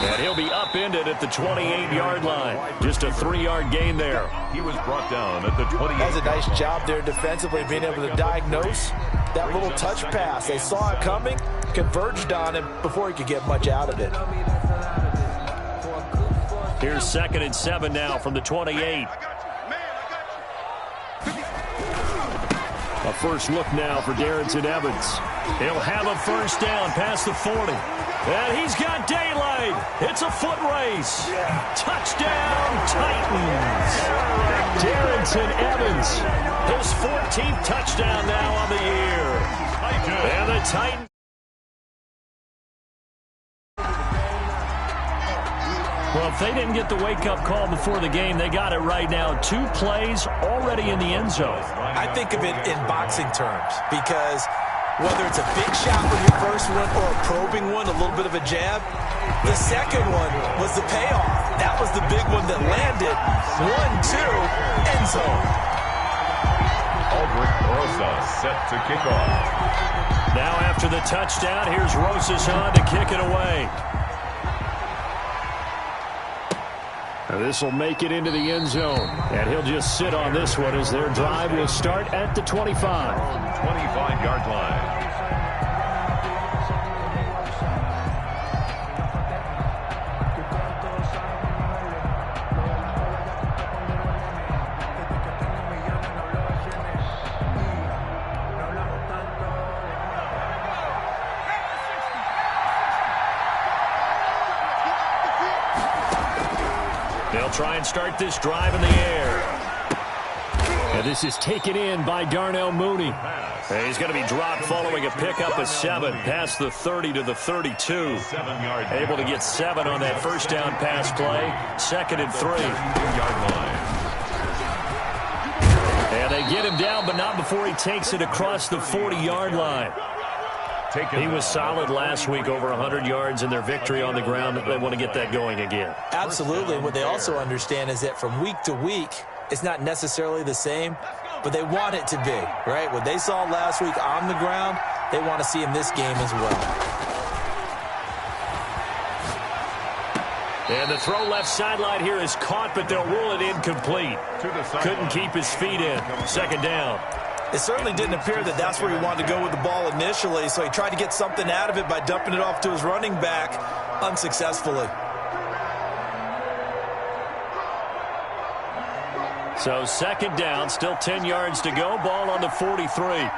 And he'll be upended at the 28-yard line. Just a 3-yard gain there. He was brought down at the 28. That's a nice job there defensively, being able to diagnose that little touch pass. They saw it coming, converged on him before he could get much out of it. Here's 2nd and 7 now from the 28. A first look now for Darrington Evans. He'll have a first down past the 40. And he's got daylight. It's a foot race. Touchdown, Titans. Darrington Evans, his 14th touchdown now on the year. And the Titans. Well, if they didn't get the wake-up call before the game, they got it right now. 2 plays already in the end zone. I think of it in boxing terms because whether it's a big shot with your first one or a probing one, a little bit of a jab, the second one was the payoff. That was the big one that landed. 1-2, end zone. Aldrich Rosa set to kick off. Now after the touchdown, here's Rosas on to kick it away. This will make it into the end zone. And he'll just sit on this one as their drive will start at the 25. 25-yard line. They'll try and start this drive in the air. And this is taken in by Darnell Mooney. And he's going to be dropped following a pickup of 7 past the 30 to the 32. Able to get 7 on that first down pass play. 2nd and 3. And they get him down, but not before he takes it across the 40-yard line. He was solid last week, over 100 yards in their victory on the ground. They want to get that going again. Absolutely. What they also understand is that from week to week, it's not necessarily the same, but they want it to be, right? What they saw last week on the ground, they want to see in this game as well. And the throw left sideline here is caught, but they'll rule it incomplete. Couldn't keep his feet in. 2nd down. It certainly didn't appear that that's where he wanted to go with the ball initially, so he tried to get something out of it by dumping it off to his running back unsuccessfully. So 2nd down, still 10 yards to go. Ball on the 43.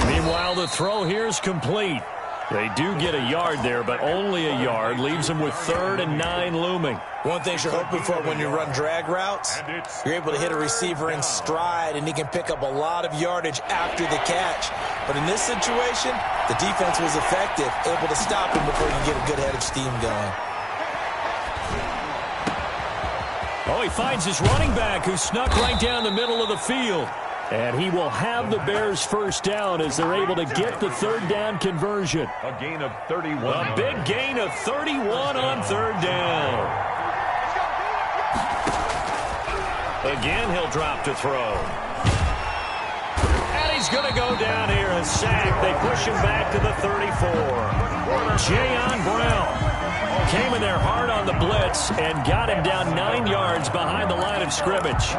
Meanwhile, the throw here is complete. They do get a yard there, but only a yard. Leaves them with 3rd and 9 looming. One thing you're hoping for when you run drag routes, you're able to hit a receiver in stride, and he can pick up a lot of yardage after the catch. But in this situation, the defense was effective, able to stop him before you get a good head of steam going. Oh, he finds his running back who snuck right down the middle of the field. And he will have the Bears first down as they're able to get the 3rd down conversion. A gain of 31. A big gain of 31 on 3rd down. Again, he'll drop to throw. And he's going to go down here, a sack. They push him back to the 34. Jayon Brown came in there hard on the blitz and got him down 9 yards behind the line of scrimmage.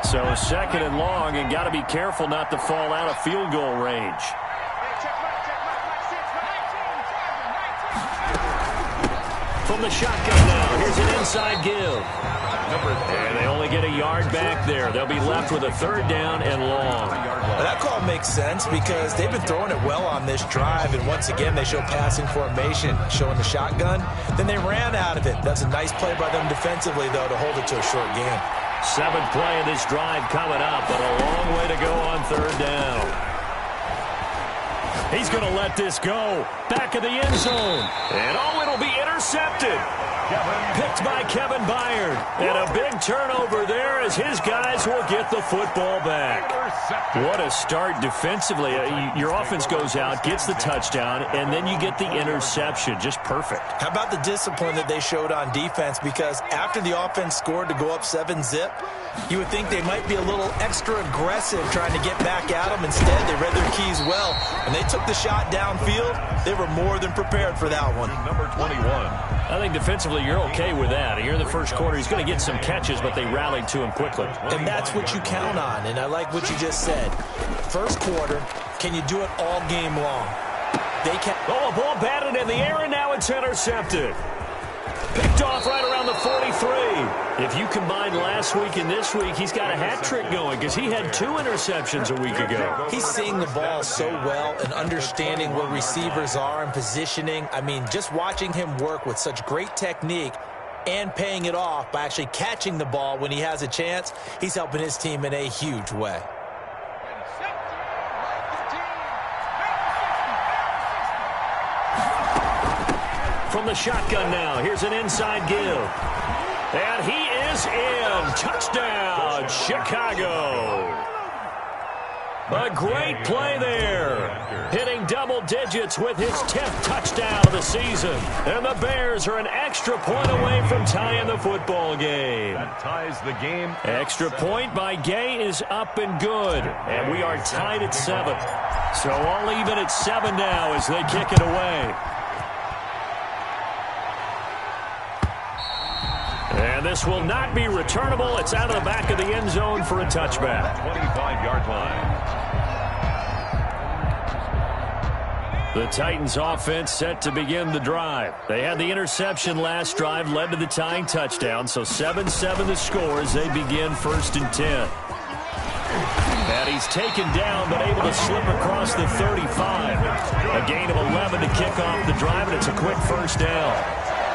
So 2nd and long, and got to be careful not to fall out of field goal range. From the shotgun now, here's an inside give. And they only get a yard back there. They'll be left with a 3rd down and long. Well, that call makes sense because they've been throwing it well on this drive, and once again they show passing formation, showing the shotgun. Then they ran out of it. That's a nice play by them defensively, though, to hold it to a short game. 7th play of this drive coming up, but a long way to go on 3rd down. He's going to let this go. Back of the end zone. And it'll be intercepted. Picked by Kevin Byard. And a big turnover there as his guys will get the football back. What a start defensively. Your offense goes out, gets the touchdown, and then you get the interception. Just perfect. How about the discipline that they showed on defense? Because after the offense scored to go up 7-zip, you would think they might be a little extra aggressive trying to get back at them. Instead, they read their keys well, and they took the shot downfield. They were more than prepared for that one. Number 21. I think defensively you're okay with that. Here in the first quarter, he's going to get some catches, but they rallied to him quickly. And that's what you count on, and I like what you just said. First quarter, can you do it all game long? They can. Oh, a ball batted in the air, and now it's intercepted. Picked off right around the 43. If you combine last week and this week, he's got a hat trick going because he had 2 interceptions a week ago. He's seeing the ball so well and understanding where receivers are and positioning. I mean, just watching him work with such great technique and paying it off by actually catching the ball when he has a chance, he's helping his team in a huge way. From the shotgun now, here's an inside give. And he is in. Touchdown, Chicago. A great play there. Hitting double digits with his 10th touchdown of the season. And the Bears are an extra point away from tying the football game. That ties the game. Extra point by Gay is up and good. And we are tied at 7. So all even at 7 now as they kick it away. And this will not be returnable. It's out of the back of the end zone for a touchback. 25-yard line. The Titans offense set to begin the drive. They had the interception last drive, led to the tying touchdown. So 7-7 the score as they begin 1st and 10. And he's taken down but able to slip across the 35. A gain of 11 to kick off the drive, and it's a quick first down.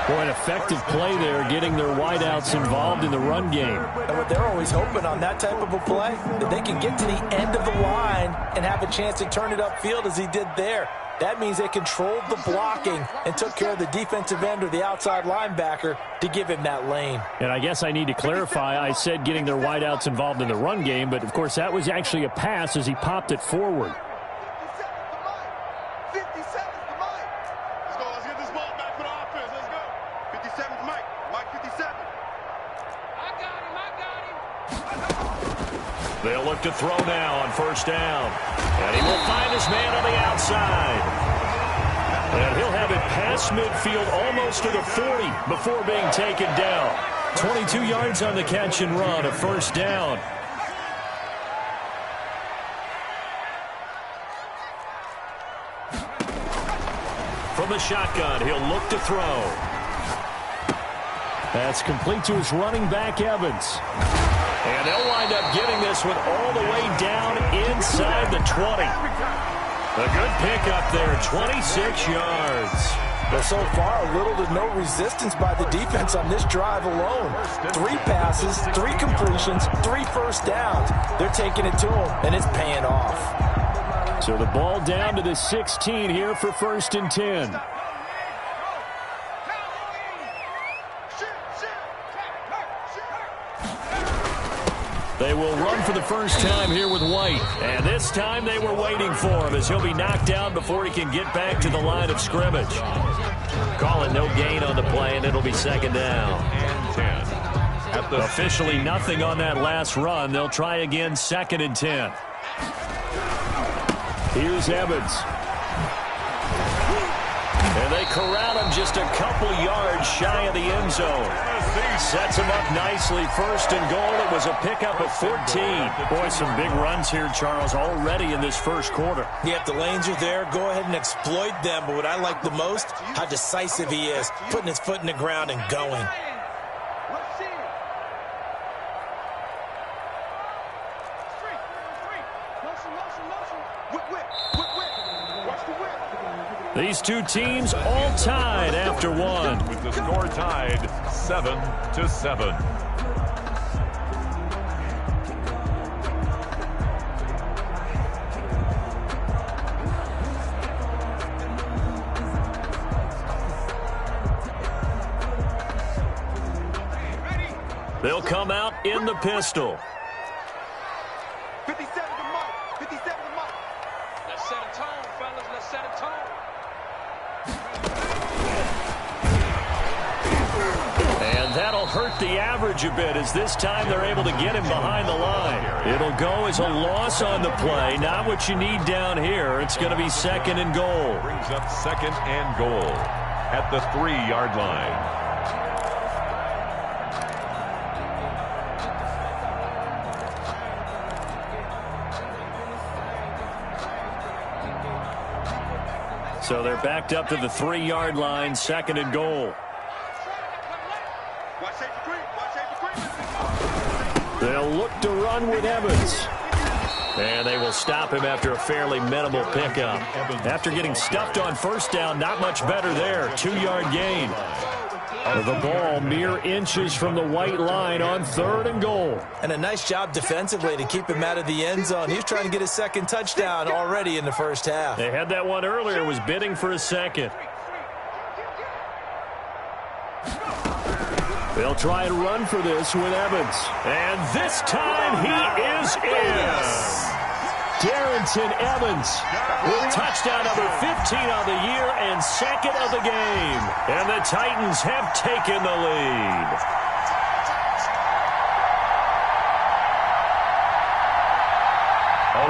Boy, an effective play there, getting their wideouts involved in the run game. And what they're always hoping on that type of a play, that they can get to the end of the line and have a chance to turn it upfield as he did there. That means they controlled the blocking and took care of the defensive end or the outside linebacker to give him that lane. And I guess I need to clarify, I said getting their wideouts involved in the run game, but of course that was actually a pass as he popped it forward. They'll look to throw now on 1st down. And he will find his man on the outside. And he'll have it past midfield almost to the 40 before being taken down. 22 yards on the catch and run, a 1st down. From the shotgun, he'll look to throw. That's complete to his running back, Evans. And they'll wind up getting this one all the way down inside the 20. A good pickup there, 26 yards. But so far, little to no resistance by the defense on this drive alone. 3 passes, 3 completions, 3 first downs. They're taking it to him, and it's paying off. So the ball down to the 16 here for 1st and 10. They will run for the first time here with White. And this time they were waiting for him as he'll be knocked down before he can get back to the line of scrimmage. Call it no gain on the play, and it'll be 2nd down. And 10. Officially nothing on that last run. They'll try again 2nd and 10. Here's Evans. And they corral him just a couple yards shy of the end zone. Sets him up nicely. 1st and goal. It was a pickup of 14. Boy, some big runs here, Charles, already in this first quarter. Yeah, if the lanes are there, go ahead and exploit them. But what I like the most, how decisive he is, putting his foot in the ground and going. These two teams all tied after one. With the score tied 7-7. They'll come out in the pistol. 57 to Mike. 57 to Mike. Let's set a tone, fellas. Let's set a tone. And that'll hurt the average a bit, as this time they're able to get him behind the line. It'll go as a loss on the play. Not what you need down here. It's going to be second and goal. Brings up second and goal at the 3-yard line. So they're backed up to the 3-yard line, second and goal. They'll look to run with Evans. And they will stop him after a fairly minimal pickup. After getting stuffed on first down, not much better there. 2-yard gain. The ball mere inches from the white line on third and goal. And a nice job defensively to keep him out of the end zone. He was trying to get his second touchdown already in the first half. They had that one earlier, was bidding for a second. They'll try and run for this with Evans. And this time he is in. Darrington Evans with touchdown number 15 on the year and second of the game. And the Titans have taken the lead.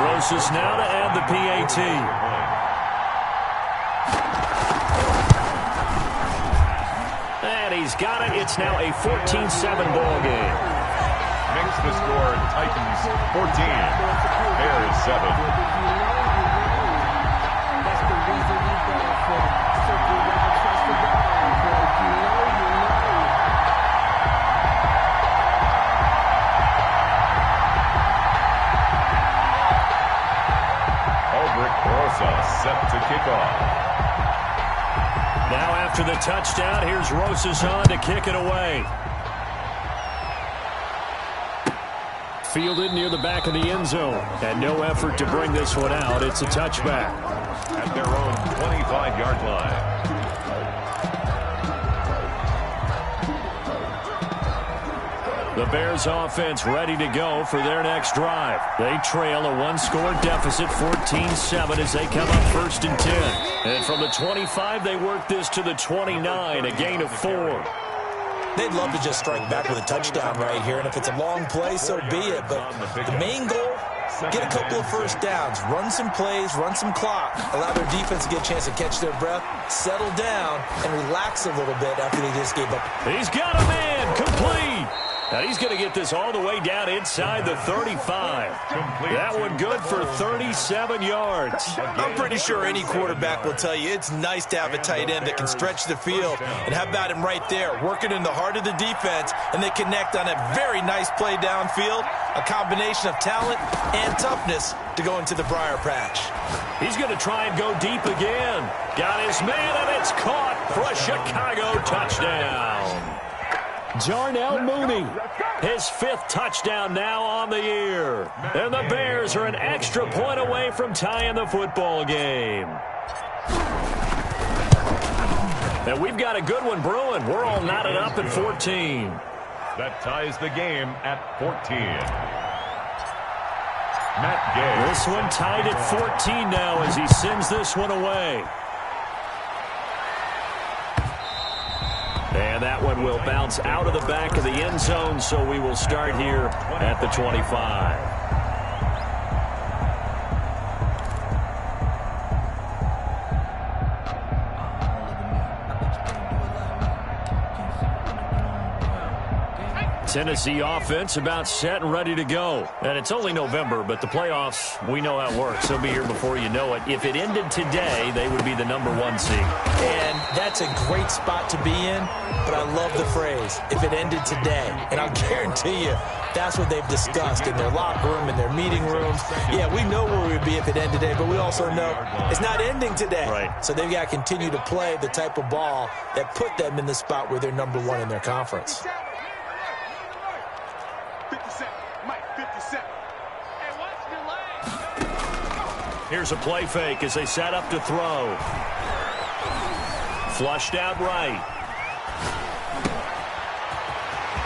Rosas now to add the PAT. And he's got it. It's now a 14-7 ball game. Makes the score Titans 14, Bears 7. Set to kick off. Now after the touchdown, here's Rosas on to kick it away. Fielded near the back of the end zone. And no effort to bring this one out. It's a touchback. At their own 25-yard line. The Bears offense ready to go for their next drive. They trail a one-score deficit, 14-7, as they come up first and 10. And from the 25, they work this to the 29, a gain of 4. They'd love to just strike back with a touchdown right here, and if it's a long play, so be it. But the main goal, get a couple of first downs, run some plays, run some clock, allow their defense to get a chance to catch their breath, settle down, and relax a little bit after they just gave up. He's got a man, complete. And he's going to get this all the way down inside the 35. That one good for 37 yards. I'm pretty sure any quarterback will tell you it's nice to have a tight end that can stretch the field. And how about him right there, working in the heart of the defense, and they connect on a very nice play downfield, a combination of talent and toughness to go into the briar patch. He's going to try and go deep again. Got his man, and it's caught for a Chicago touchdown. Jarnell Mooney, his 5th touchdown now on the year. And the Bears are an extra point away from tying the football game. And we've got a good one brewing. We're all knotted up at 14. That ties the game at 14. Matt Gay. This one tied at 14 now as he sends this one away. And that one will bounce out of the back of the end zone, so we will start here at the 25. Tennessee offense about set and ready to go. And it's only November, but the playoffs, we know how it works. They'll be here before you know it. If it ended today, they would be the #1 seed. And that's a great spot to be in, but I love the phrase, if it ended today. And I'll guarantee you, that's what they've discussed in their locker room, in their meeting rooms. Yeah, we know where we would be if it ended today, but we also know it's not ending today. Right. So they've got to continue to play the type of ball that put them in the spot where they're #1 in their conference. Here's a play fake as they set up to throw. Flushed out right.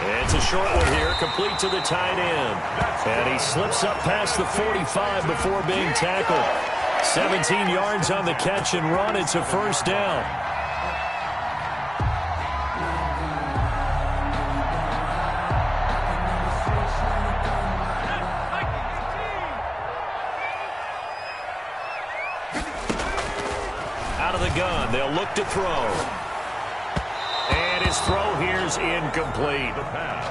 It's a short one here, complete to the tight end. And he slips up past the 45 before being tackled. 17 yards on the catch and run. It's a first down. Out of the gun, they'll look to throw. And his throw here's incomplete.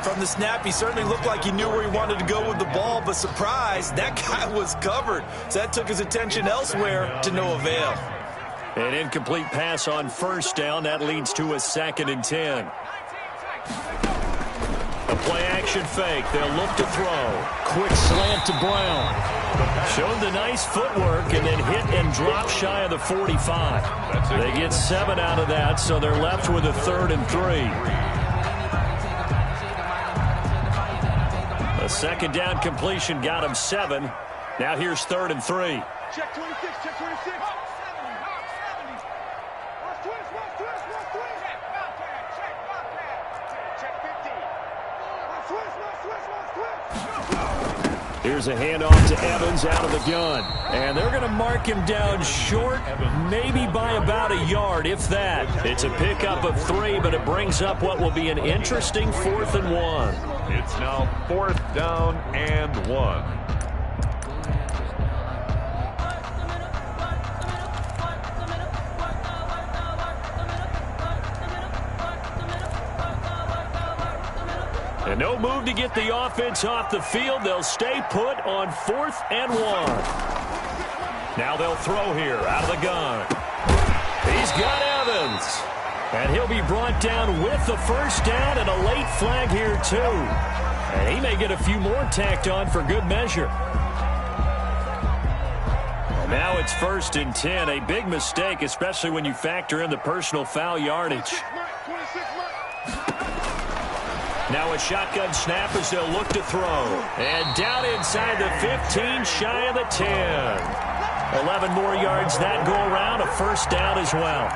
From the snap, he certainly looked like he knew where he wanted to go with the ball, but surprise, that guy was covered. So that took his attention elsewhere to no avail. An incomplete pass on first down. That leads to a 2nd and 10. A play-action fake. They'll look to throw. Quick slant to Brown. Showed the nice footwork and then hit and drop shy of the 45. They get 7 out of that, so they're left with a 3rd and 3. A 2nd down completion got him 7. Now here's 3rd and 3. Check 26, check 26. Here's a handoff to Evans out of the gun. And they're going to mark him down short, maybe by about a yard, if that. It's a pickup of 3, but it brings up what will be an interesting 4th and 1. It's now 4th down and 1. And no move to get the offense off the field. They'll stay put on 4th and 1. Now they'll throw here out of the gun. He's got Evans. And he'll be brought down with the first down and a late flag here too. And he may get a few more tacked on for good measure. And now it's 1st and 10. A big mistake, especially when you factor in the personal foul yardage. Now a shotgun snap as they'll look to throw. And down inside the 15, shy of the 10. 11 more yards that go around, a first down as well.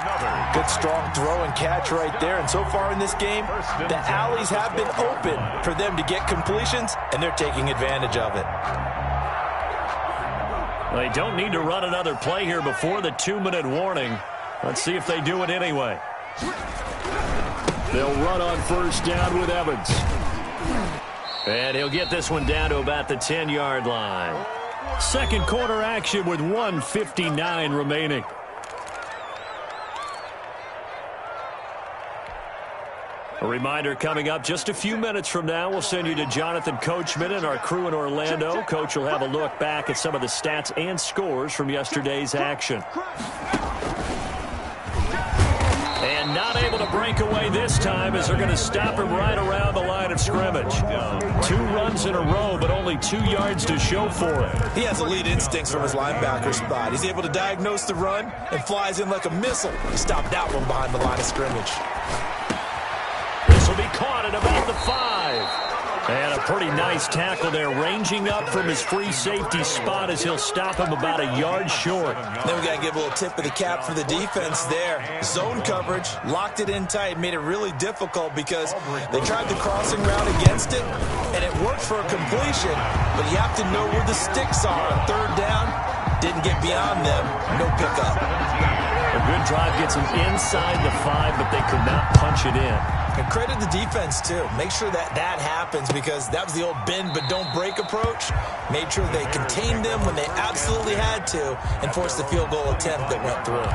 Good strong throw and catch right there. And so far in this game, the alleys have been open for them to get completions, and they're taking advantage of it. They don't need to run another play here before the 2-minute warning. Let's see if they do it anyway. They'll run on first down with Evans. And he'll get this one down to about the 10-yard line. Second quarter action with 1:59 remaining. A reminder coming up just a few minutes from now, we'll send you to Jonathan Coachman and our crew in Orlando. Coach will have a look back at some of the stats and scores from yesterday's action. And not able to break away this time as they're going to stop him right around the line of scrimmage. 2 runs in a row, but only 2 yards to show for it. He has elite instincts from his linebacker spot. He's able to diagnose the run and flies in like a missile to stop that one behind the line of scrimmage. This will be caught at about the 5. And a pretty nice tackle there, ranging up from his free safety spot as he'll stop him about a yard short. Then we got to give a little tip of the cap for the defense there. Zone coverage, locked it in tight, made it really difficult because they tried the crossing route against it, and it worked for a completion, but you have to know where the sticks are on 3rd down. Didn't get beyond them, no pickup. A good drive gets them inside the 5, but they could not punch it in. And credit the defense, too. Make sure that happens because that was the old bend but don't break approach. Made sure they contained them when they absolutely had to and forced the field goal attempt that went through.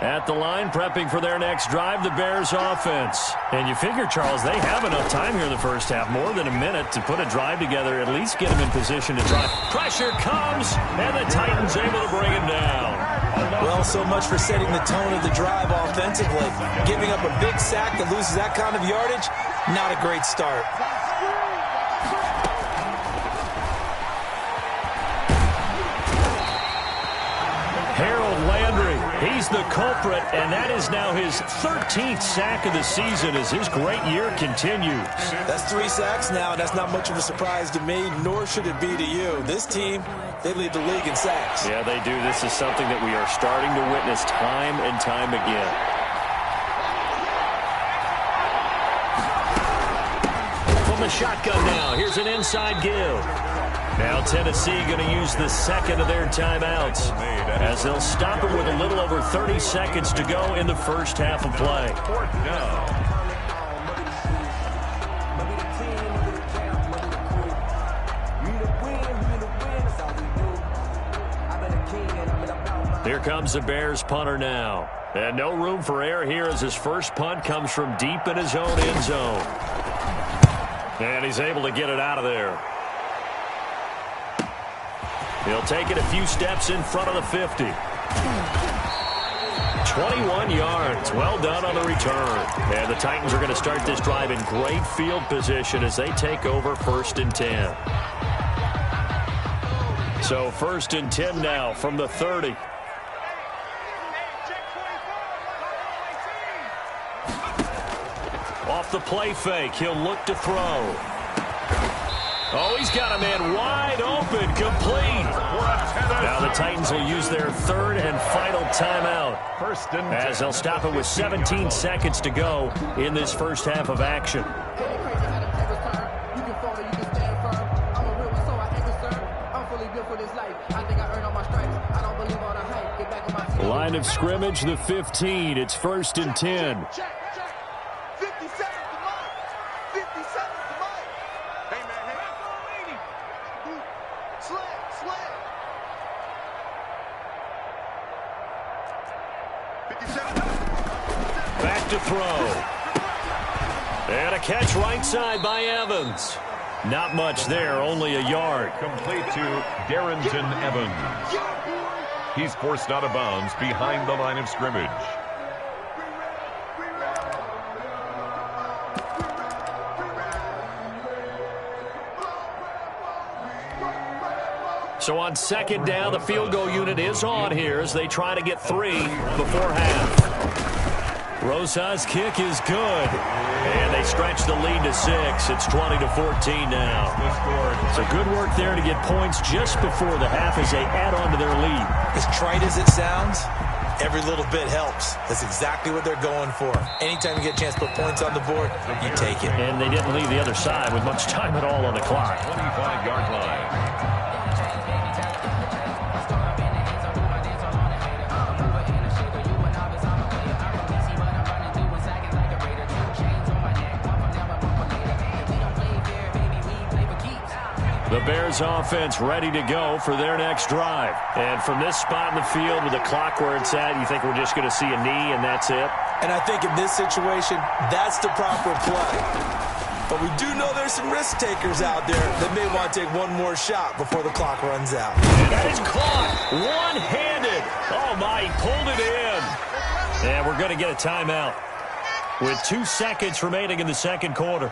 At the line, prepping for their next drive, the Bears offense. And you figure, Charles, they have enough time here in the first half, more than a minute, to put a drive together, at least get them in position to drive. Pressure comes, and the Titans able to bring him down. Well, so much for setting the tone of the drive offensively. Giving up a big sack that loses that kind of yardage, not a great start. He's the culprit, and that is now his 13th sack of the season as his great year continues. That's 3 sacks now, and that's not much of a surprise to me, nor should it be to you. This team, they lead the league in sacks. Yeah, they do. This is something that we are starting to witness time and time again. the shotgun now. Here's an inside give. Now Tennessee going to use the second of their timeouts as they'll stop it with a little over 30 seconds to go in the first half of play. Fourth down. Here comes the Bears punter now. And no room for error here as his first punt comes from deep in his own end zone. And he's able to get it out of there. He'll take it a few steps in front of the 50. 21 yards. Well done on the return. And the Titans are going to start this drive in great field position as they take over 1st and 10. So 1st and 10 now from the 30. Off the play fake, he'll look to throw. Oh, he's got a man wide open, complete. Now the Titans will use their 3rd and final timeout as they'll stop it with 17 seconds to go in this first half of action. Line of scrimmage, the 15. It's 1st and 10. Back to throw. And a catch right side by Evans. Not much there, only a yard. Complete to Darrington Evans. He's forced out of bounds behind the line of scrimmage. So on 2nd down, the field goal unit is on here as they try to get 3 before half. Rosa's kick is good. And they stretch the lead to 6. It's 20-14 now. So good work there to get points just before the half as they add on to their lead. As trite as it sounds, every little bit helps. That's exactly what they're going for. Anytime you get a chance to put points on the board, you take it. And they didn't leave the other side with much time at all on the clock. 25-yard line. The Bears offense ready to go for their next drive. And from this spot in the field with the clock where it's at, you think we're just going to see a knee and that's it? And I think in this situation, that's the proper play. But we do know there's some risk takers out there that may want to take one more shot before the clock runs out. And that is caught one-handed. Oh, my, he pulled it in. And we're going to get a timeout with 2 seconds remaining in the second quarter.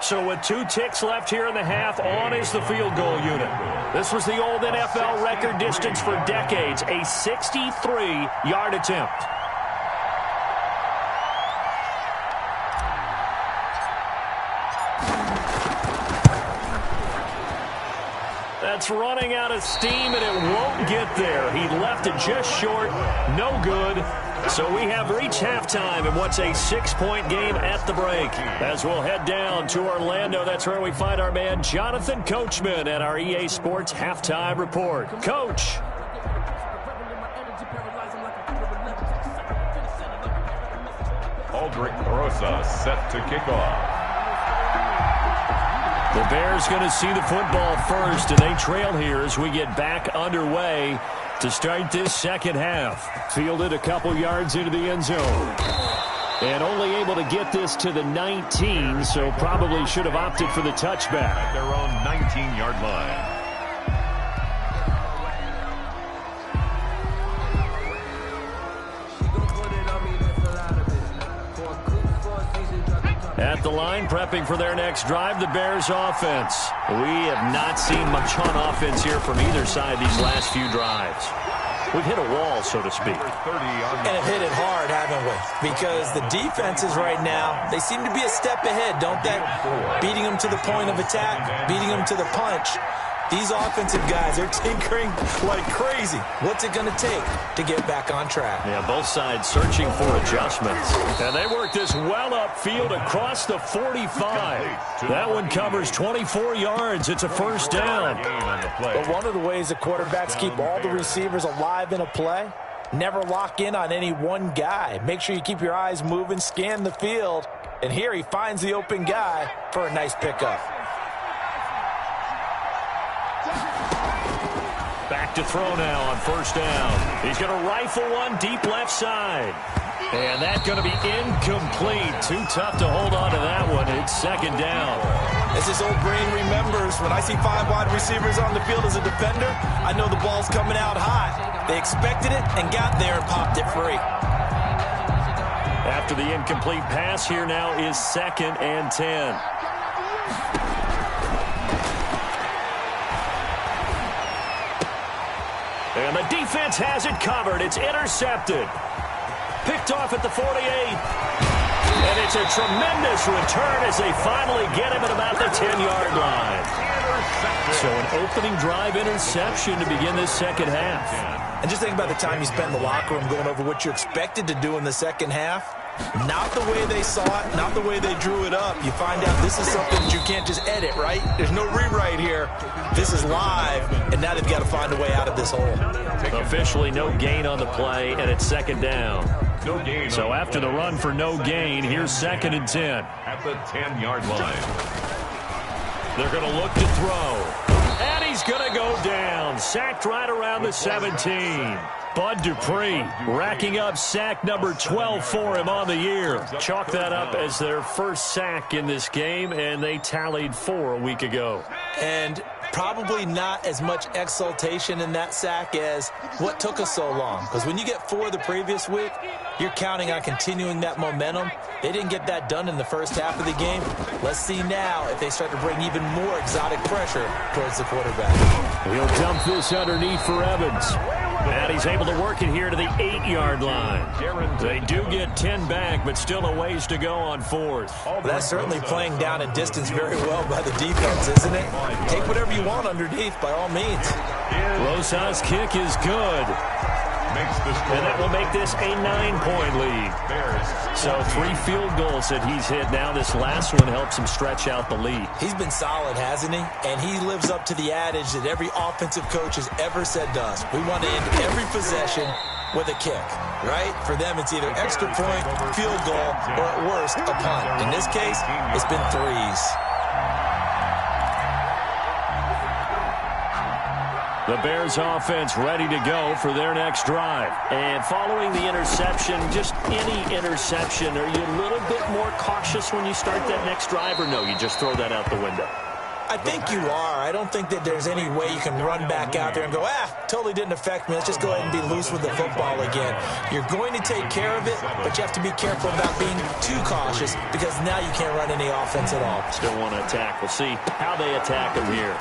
So with 2 ticks left here in the half, on is the field goal unit. This was the old NFL record distance for decades, a 63-yard attempt. That's running out of steam, and it won't get there. He left it just short. No good. So we have reached halftime in what's a 6-point game at the break. As we'll head down to Orlando, that's where we find our man Jonathan Coachman at our EA Sports Halftime Report. Coach. Aldrich Rosa set to kick off. The Bears going to see the football first, and they trail here as we get back underway to start this second half. Fielded a couple yards into the end zone. And only able to get this to the 19, so probably should have opted for the touchback. At their own 19-yard line. At the line, prepping for their next drive, the Bears offense. We have not seen much on offense here from either side these last few drives. We've hit a wall, so to speak. And have hit it hard, haven't we? Because the defenses right now, they seem to be a step ahead, don't they? Beating them to the point of attack, beating them to the punch. These offensive guys are tinkering like crazy. What's it going to take to get back on track? Yeah, both sides searching for adjustments. And they work this well upfield across the 45. That one covers 24 yards. It's a first down. But one of the ways the quarterbacks keep all the receivers alive in a play, never lock in on any one guy. Make sure you keep your eyes moving, scan the field. And here he finds the open guy for a nice pickup. Back to throw now on first down. He's going to rifle one deep left side. And that's going to be incomplete. Too tough to hold on to that one. It's second down. As his old brain remembers, when I see 5 wide receivers on the field as a defender, I know the ball's coming out high. They expected it and got there and popped it free. After the incomplete pass, here now is 2nd and 10. And the defense has it covered. It's intercepted. Picked off at the 48. And it's a tremendous return as they finally get him at about the 10-yard line. So an opening drive interception to begin this second half. And just think about the time you spent in the locker room going over what you expected to do in the second half. Not the way they saw it, not the way they drew it up. You find out this is something that you can't just edit, right? There's no rewrite here. This is live, and now they've got to find a way out of this hole. Officially no gain on the play, and it's second down. No gain. So after the run for no gain, here's 2nd and 10. At the 10-yard line. They're going to look to throw. And he's going to go down. Sacked right around the 17. Bud Dupree racking up sack number 12 for him on the year. Chalk that up as their first sack in this game, and they tallied 4 a week ago. And probably not as much exultation in that sack as what took us so long. Because when you get 4 the previous week, you're counting on continuing that momentum. They didn't get that done in the first half of the game. Let's see now if they start to bring even more exotic pressure towards the quarterback. He'll dump this underneath for Evans. And he's able to work it here to the 8-yard line. They do get 10 back, but still a ways to go on 4th. Well, that's certainly playing down in distance very well by the defense, isn't it? Take whatever you want underneath, by all means. Rosas' kick is good. And that will make this a 9-point lead. So 3 field goals that he's hit now. This last one helps him stretch out the lead. He's been solid, hasn't he? And he lives up to the adage that every offensive coach has ever said to us. We want to end every possession with a kick, right? For them, it's either extra point, field goal, or at worst, a punt. In this case, it's been 3s. The Bears offense ready to go for their next drive. And following the interception, just any interception, are you a little bit more cautious when you start that next drive, or no, you just throw that out the window? I think you are. I don't think that there's any way you can run back out there and go, totally didn't affect me. Let's just go ahead and be loose with the football again. You're going to take care of it, but you have to be careful about being too cautious because now you can't run any offense at all. Still want to attack. We'll see how they attack them here.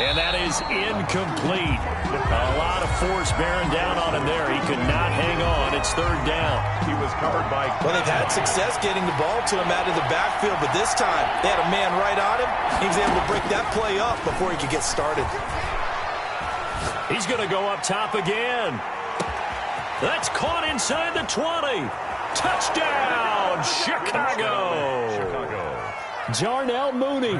And that is incomplete. A lot of force bearing down on him there. He could not hang on. It's 3rd down. He was covered by... Well, they've had success getting the ball to him out of the backfield, but this time they had a man right on him. He was able to break that play up before he could get started. He's going to go up top again. That's caught inside the 20. Touchdown, Chicago. Jarnell Mooney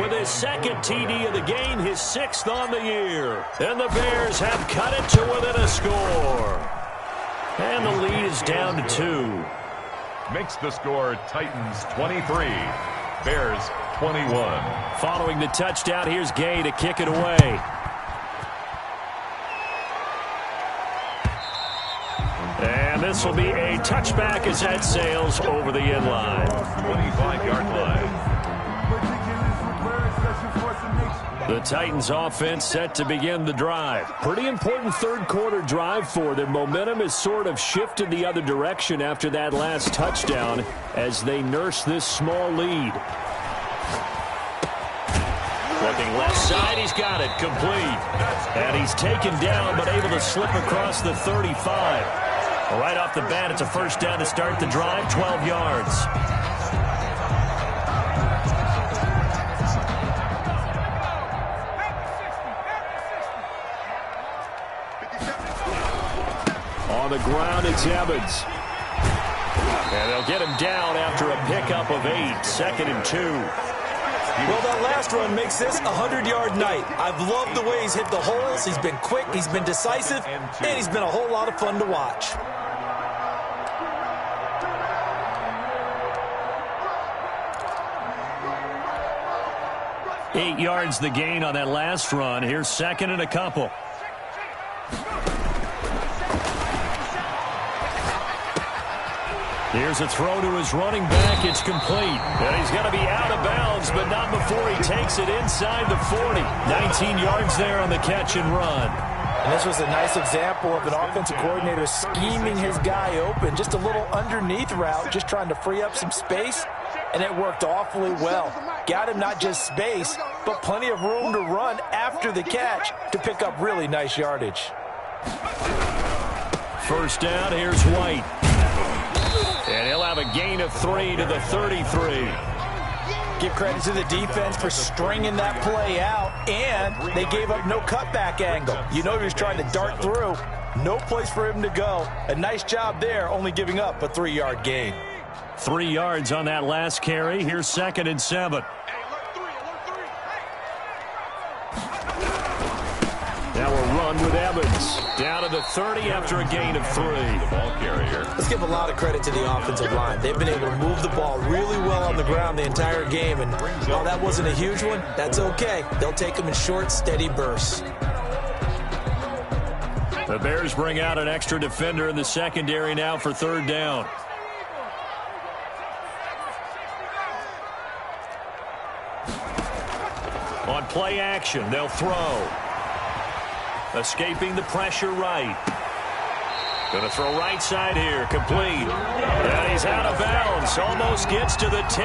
with his 2nd TD of the game, his 6th on the year. And the Bears have cut it to within a score. And the lead is down to 2. Makes the score Titans 23, Bears 21. Following the touchdown, here's Gay to kick it away. And this will be a touchback as that sails over the end line. 25-yard line. The Titans offense set to begin the drive. Pretty important 3rd quarter drive for them. Momentum has sort of shifted the other direction after that last touchdown as they nurse this small lead. Looking left side, he's got it, complete. And he's taken down but able to slip across the 35. Right off the bat, it's a first down to start the drive, 12 yards. the ground, it's Evans. And they'll get him down after a pickup of 8, 2nd and 2. Well, that last run makes this a 100-yard night. I've loved the way he's hit the holes. He's been quick, he's been decisive, and he's been a whole lot of fun to watch. Eight yards the gain on that last run. Here's 2nd and a couple. Here's a throw to his running back. It's complete. And he's going to be out of bounds, but not before he takes it inside the 40. 19 yards there on the catch and run. And this was a nice example of an offensive coordinator scheming his guy open. Just a little underneath route, just trying to free up some space. And it worked awfully well. Got him not just space, but plenty of room to run after the catch to pick up really nice yardage. First down, here's White. And he'll have a gain of 3 to the 33. Give credit to the defense for stringing that play out, and they gave up no cutback angle. You know he was trying to dart through. No place for him to go. A nice job there, only giving up a 3-yard gain. 3 yards on that last carry. Here's 2nd and 7. Now a run with Evans. Down to the 30 after a gain of 3. The ball carrier. Let's give a lot of credit to the offensive line. They've been able to move the ball really well on the ground the entire game. And while that wasn't a huge one, that's okay. They'll take them in short, steady bursts. The Bears bring out an extra defender in the secondary now for 3rd down. On play action, they'll throw. Escaping the pressure right. Going to throw right side here, complete. And he's out of bounds, almost gets to the 10.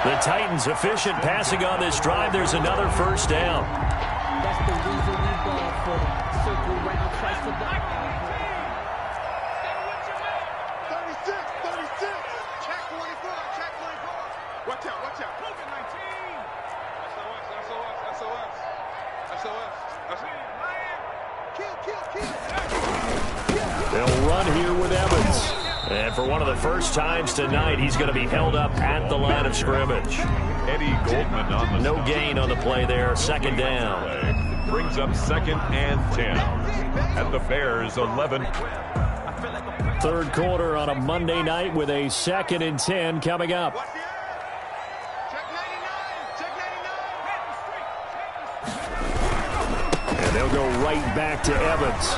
The Titans efficient passing on this drive. There's another first down. That's the reason we ball for them. Circle round, twice for the 36, 36. Check 24, check 24. Watch out, watch out. COVID-19. SOS. Kill. They'll run here with Evans. And for one of the first times tonight, he's going to be held up at the line of scrimmage. Eddie Goldman on the No gain on the play there. 2nd down. Brings up 2nd and 10. At the Bears 11. 3rd quarter on a Monday night with a 2nd and 10 coming up. And they'll go right back to Evans.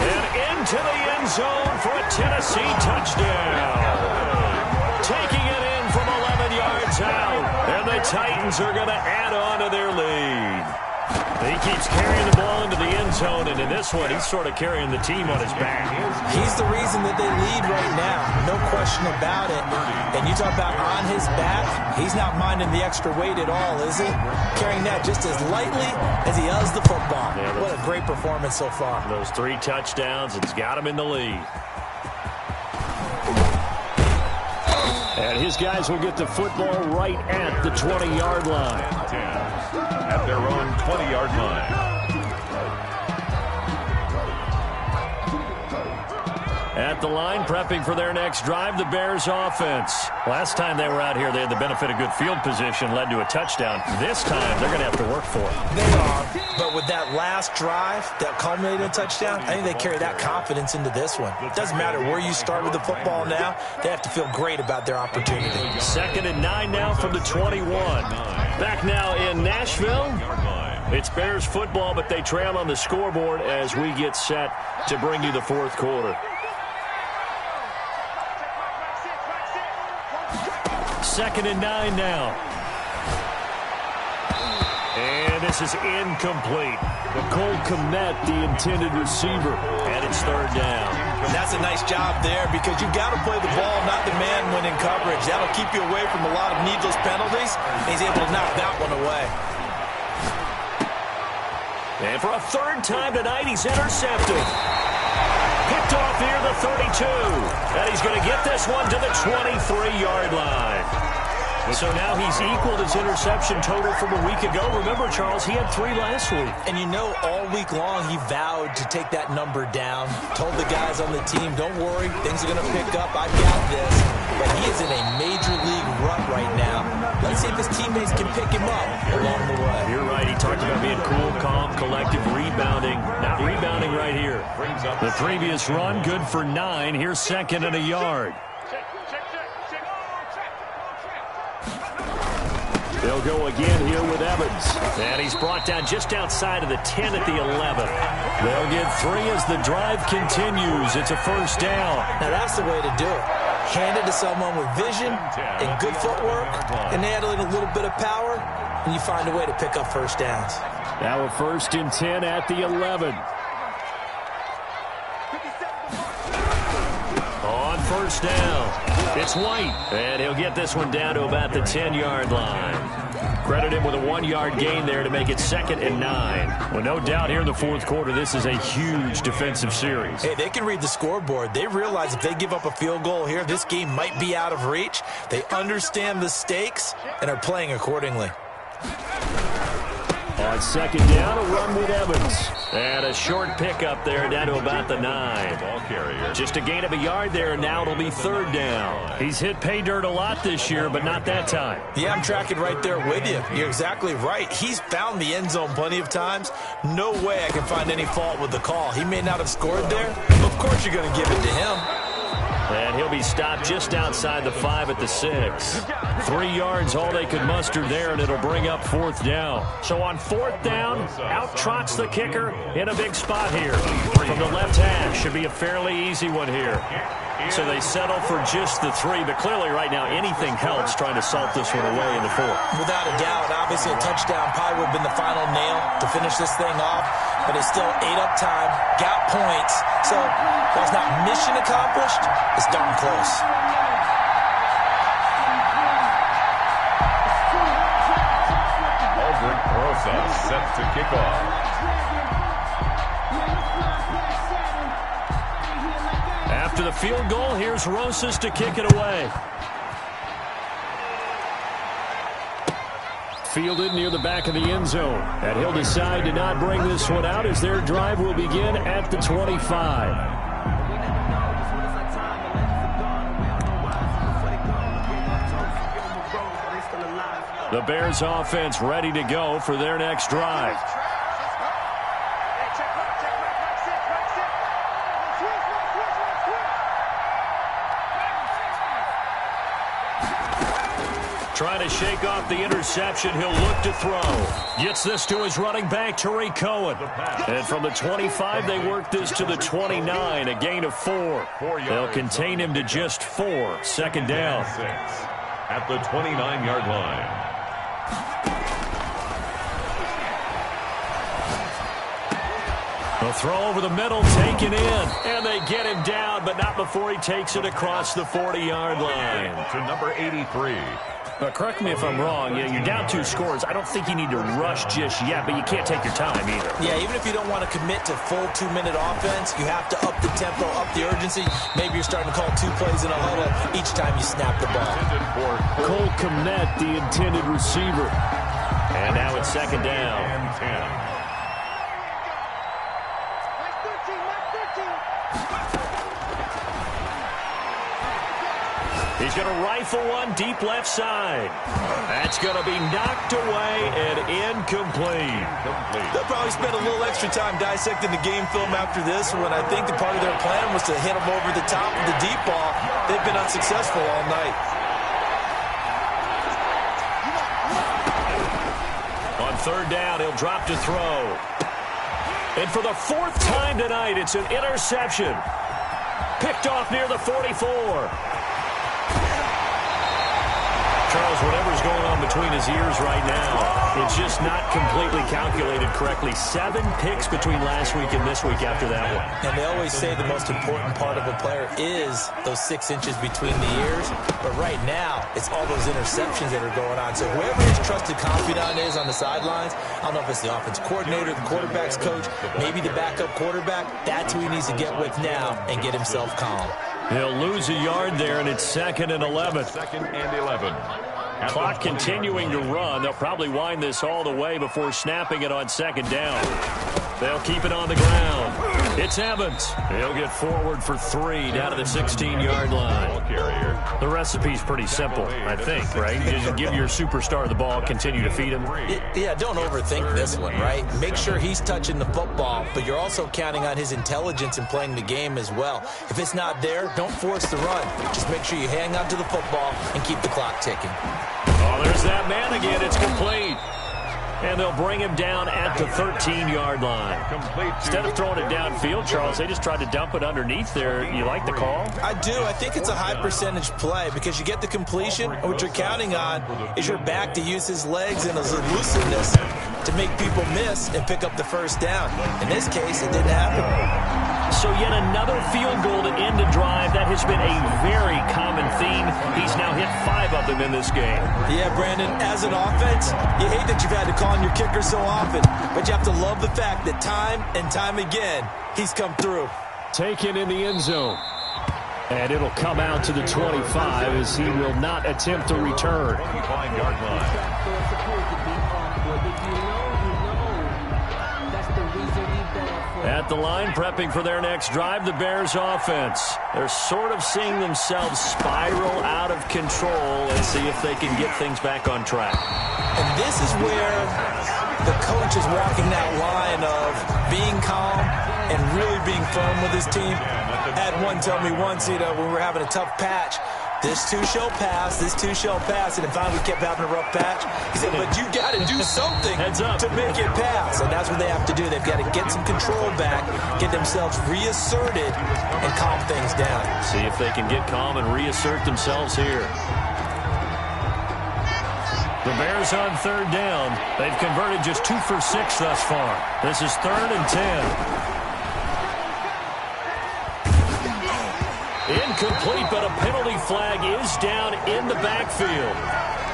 And into the end zone for a Tennessee touchdown. Taking it in from 11 yards out. And the Titans are going to add on to their lead. He keeps carrying the ball into the end zone, and in this one, he's sort of carrying the team on his back. He's the reason that they lead right now. No question about it. And you talk about on his back, he's not minding the extra weight at all, is he? Carrying that just as lightly as he does the football. Yeah, what a great performance so far. Those 3 touchdowns, it's got him in the lead. And his guys will get the football right at the 20-yard line. At their own 20-yard line. At the line, prepping for their next drive, the Bears offense. Last time they were out here, they had the benefit of good field position, led to a touchdown. This time, they're going to have to work for it. They are, but with that last drive that culminated in a touchdown, I think they carry that confidence into this one. It doesn't matter where you start with the football now. They have to feel great about their opportunity. 2nd and 9 now from the 21. Back now in Nashville. It's Bears football, but they trail on the scoreboard as we get set to bring you the 4th quarter. 2nd and 9 now. And this is incomplete. Nicole Kmet, the intended receiver, and it's 3rd down. That's a nice job there because you've got to play the ball, not the man when in coverage. That'll keep you away from a lot of needless penalties. And he's able to knock that one away. And for a 3rd time tonight, he's intercepted. Picked off near the 32. And he's going to get this one to the 23-yard line. So now he's equaled his interception total from a week ago. Remember, Charles, he had 3 last week. And you know, all week long, he vowed to take that number down. Told the guys on the team, don't worry, things are going to pick up. I've got this. But he is in a major league rut right now. Let's see if his teammates can pick him up along the way. You're right. He talked about being cool, calm, collective, rebounding. Not rebounding right here. The previous run, good for 9. Here's second and a yard. They'll go again here with Evans. And he's brought down just outside of the 10 at the 11. They'll get 3 as the drive continues. It's a first down. Now that's the way to do it. Hand it to someone with vision and good footwork, and add in a little bit of power, and you find a way to pick up first downs. Now a first and 10 at the 11. On first down, it's White. And he'll get this one down to about the 10-yard line. Credit him with a 1-yard gain there to make it second and 9. Well, no doubt here in the fourth quarter, this is a huge defensive series. Hey, they can read the scoreboard. They realize if they give up a field goal here, this game might be out of reach. They understand the stakes and are playing accordingly. On second down, a run with Evans. And a short pickup there down to about the 9. Ball carrier. Just a gain of a yard there, and now it'll be third down. He's hit pay dirt a lot this year, but not that time. Yeah, I'm tracking right there with you. You're exactly right. He's found the end zone plenty of times. No way I can find any fault with the call. He may not have scored there. Of course you're going to give it to him. And he'll be stopped just outside the 5 at the 6. 3 yards, all they could muster there, and it'll bring up fourth down. So on fourth down, out trots the kicker in a big spot here. From the left hash, should be a fairly easy one here. So they settle for just the 3, but clearly right now anything helps trying to salt this one away in the 4th. Without a doubt, obviously a touchdown probably would have been the final nail to finish this thing off, but it's still ate up time, got points, so while it's not mission accomplished, it's darn close. Aldrich Rosa set to kick off. After the field goal, here's Rosas to kick it away. Fielded near the back of the end zone. And he'll decide to not bring this one out as their drive will begin at the 25. The Bears offense ready to go for their next drive. Trying to shake off the interception. He'll look to throw. Gets this to his running back, Tariq Cohen. And from the 25, they work this to the 29, a gain of 4. They'll contain him to just 4. Second down. At the 29-yard line. The throw over the middle, taken in. And they get him down, but not before he takes it across the 40-yard line. To number 83. Correct me if I'm wrong. Yeah, you're down 2 scores. I don't think you need to rush just yet, but you can't take your time either. Yeah, even if you don't want to commit to full 2-minute offense, you have to up the tempo, up the urgency. Maybe you're starting to call 2 plays in a huddle each time you snap the ball. Cole Kmet, the intended receiver. And now it's second down. And 10. He's going to rifle one deep left side. That's going to be knocked away and incomplete. They'll probably spend a little extra time dissecting the game film after this, when I think the part of their plan was to hit him over the top of the deep ball. They've been unsuccessful all night. On third down, he'll drop to throw. And for the 4th time tonight, it's an interception. Picked off near the 44. Charles, whatever's going on between his ears right now, it's just not completely calculated correctly. 7 picks between last week and this week after that one. And they always say the most important part of a player is those 6 inches between the ears. But right now, it's all those interceptions that are going on. So whoever his trusted confidant is on the sidelines, I don't know if it's the offense coordinator, the quarterback's coach, maybe the backup quarterback, that's who he needs to get with now and get himself calm. He'll lose a yard there, and it's 2nd and 11. 2nd and 11. Clock continuing to run. They'll probably wind this all the way before snapping it on second down. They'll keep it on the ground. It's Evans. He'll get forward for 3 down to the 16-yard line. The recipe's pretty simple, I think, right? You just give your superstar the ball, continue to feed him. Yeah, don't overthink this one, right? Make sure he's touching the football, but you're also counting on his intelligence in playing the game as well. If it's not there, don't force the run. Just make sure you hang on to the football and keep the clock ticking. Oh, there's that man again. It's complete. And they'll bring him down at the 13-yard line. Instead of throwing it downfield, Charles, they just tried to dump it underneath there. You like the call? I do. I think it's a high-percentage play because you get the completion, and what you're counting on is your back to use his legs and his elusiveness to make people miss and pick up the first down. In this case, it didn't happen. So yet another field goal to end a drive. That has been a very common theme. He's now hit 5 of them in this game. Yeah, Brandon, as an offense, you hate that you've had to call on your kicker so often, but you have to love the fact that time and time again, he's come through. Taken in the end zone. And it'll come out to the 25 as he will not attempt to return. 25-yard line. At the line, prepping for their next drive, the Bears offense. They're sort of seeing themselves spiral out of control and see if they can get things back on track. And this is where the coach is walking that line of being calm and really being firm with his team. I had one tell me once, when we were having a tough patch, this too shall pass, this too shall pass, and finally we kept having a rough patch. He said, but you got to do something to make it pass, and that's what they have to do. They've got to get some control back, get themselves reasserted, and calm things down. See if they can get calm and reassert themselves here. The Bears on third down. They've converted just 2 for 6 thus far. This is 3rd and 10. Incomplete, but a penalty flag is down in the backfield.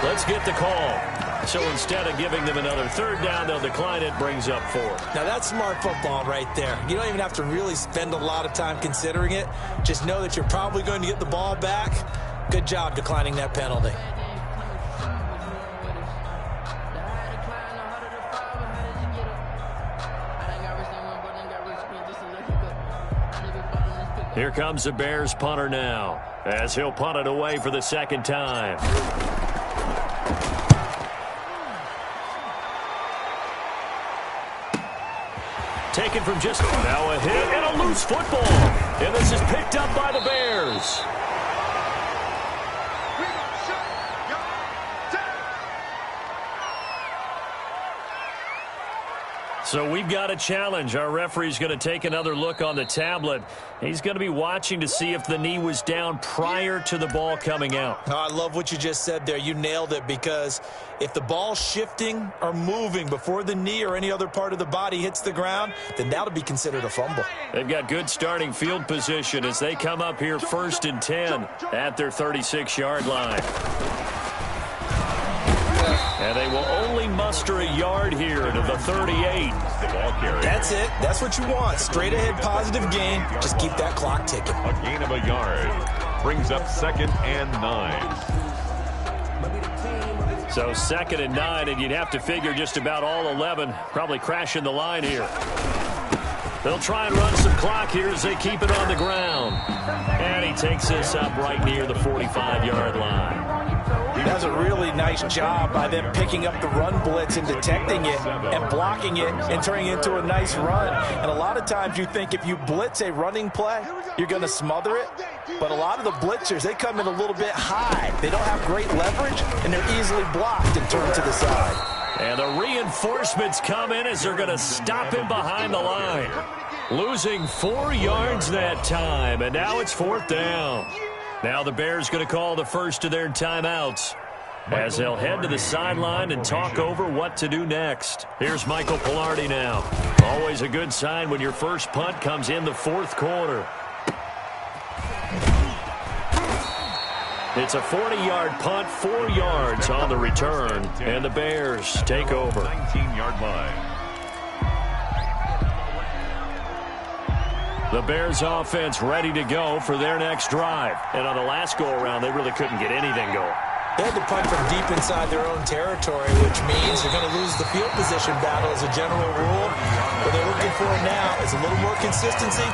Let's get the call. So instead of giving them another 3rd down, they'll decline it, brings up 4. Now that's smart football right there. You don't even have to really spend a lot of time considering it. Just know that you're probably going to get the ball back. Good job declining that penalty. Here comes the Bears punter now, as he'll punt it away for the 2nd time. Taken from just now, a hit and a loose football. And this is picked up by the Bears. So we've got a challenge. Our referee's going to take another look on the tablet. He's going to be watching to see if the knee was down prior to the ball coming out. Oh, I love what you just said there. You nailed it, because if the ball's shifting or moving before the knee or any other part of the body hits the ground, then that'll be considered a fumble. They've got good starting field position as they come up here 1st and 10 at their 36-yard line. And they will only muster a yard here to the 38. That's it. That's what you want. Straight ahead positive gain. Just keep that clock ticking. A gain of a yard brings up 2nd and 9. So 2nd and 9, and you'd have to figure just about all 11 probably crashing the line here. They'll try and run some clock here as they keep it on the ground. And he takes this up right near the 45-yard line. That's a really nice job by them picking up the run blitz and detecting it and blocking it and turning it into a nice run. And a lot of times you think if you blitz a running play, you're going to smother it. But a lot of the blitzers, they come in a little bit high. They don't have great leverage, and they're easily blocked and turned to the side. And the reinforcements come in as they're going to stop him behind the line. Losing 4 yards that time, and now it's 4th down. Now the Bears going to call the first of their timeouts as they'll head to the sideline and talk over what to do next. Here's Michael Pilardi now. Always a good sign when your first punt comes in the 4th quarter. It's a 40-yard punt, 4 yards on the return, and the Bears take over. 19-yard line. The Bears offense ready to go for their next drive. And on the last go-around, they really couldn't get anything going. They had to punt from deep inside their own territory, which means they're going to lose the field position battle as a general rule. What they're looking for now is a little more consistency,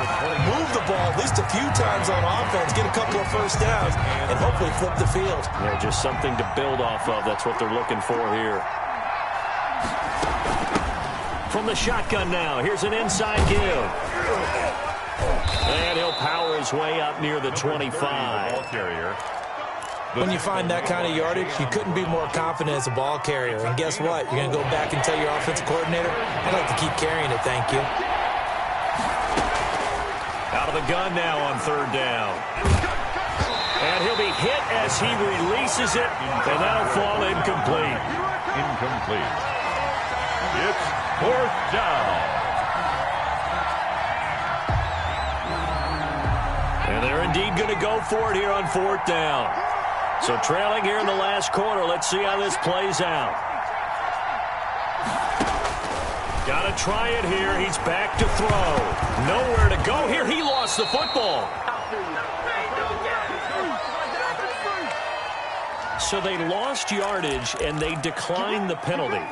move the ball at least a few times on offense, get a couple of first downs, and hopefully flip the field. Yeah, just something to build off of. That's what they're looking for here. From the shotgun now, here's an inside give. And he'll power his way up near the 25. Ball carrier. When you find that kind of yardage, you couldn't be more confident as a ball carrier. And guess what? You're going to go back and tell your offensive coordinator, I'd like to keep carrying it, thank you. Out of the gun now on third down. And he'll be hit as he releases it, and that'll fall incomplete. Incomplete. It's fourth down. And they're indeed going to go for it here on fourth down. So trailing here in the last quarter. Let's see how this plays out. Got to try it here. He's back to throw. Nowhere to go here. He lost the football. So they lost yardage, and they declined the penalty.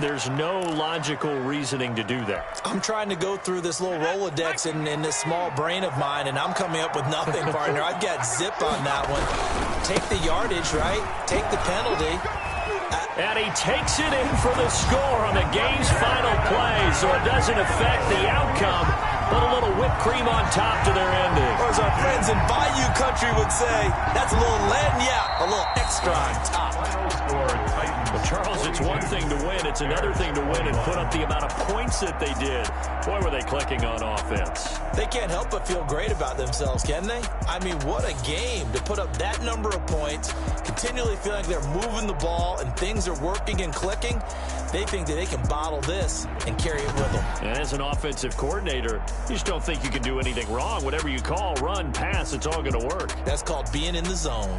There's no logical reasoning to do that. I'm trying to go through this little Rolodex in this small brain of mine, and I'm coming up with nothing, partner. I've got zip on that one. Take the yardage, right? Take the penalty. And he takes it in for the score on the game's final play, so it doesn't affect the outcome, but a little whipped cream on top to their ending. Or as our friends in Bayou Country would say, that's a little lagniappe, a little extra on top. Well, Charles, it's one thing to win. It's another thing to win and put up the amount of points that they did. Boy, were they clicking on offense. They can't help but feel great about themselves, can they? I mean, what a game to put up that number of points, continually feeling like they're moving the ball and things are working and clicking. They think that they can bottle this and carry it with them. And as an offensive coordinator, you just don't think you can do anything wrong. Whatever you call, run, pass, it's all going to work. That's called being in the zone.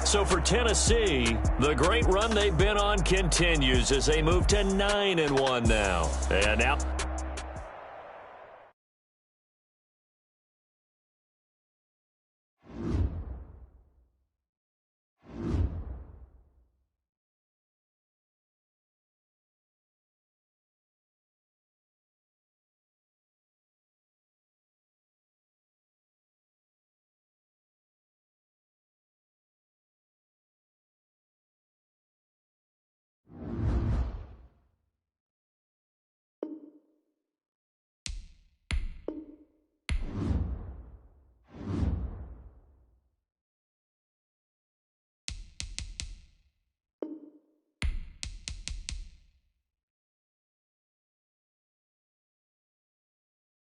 So for Tennessee, the great run they've been on continues as they move to 9-1 now. And now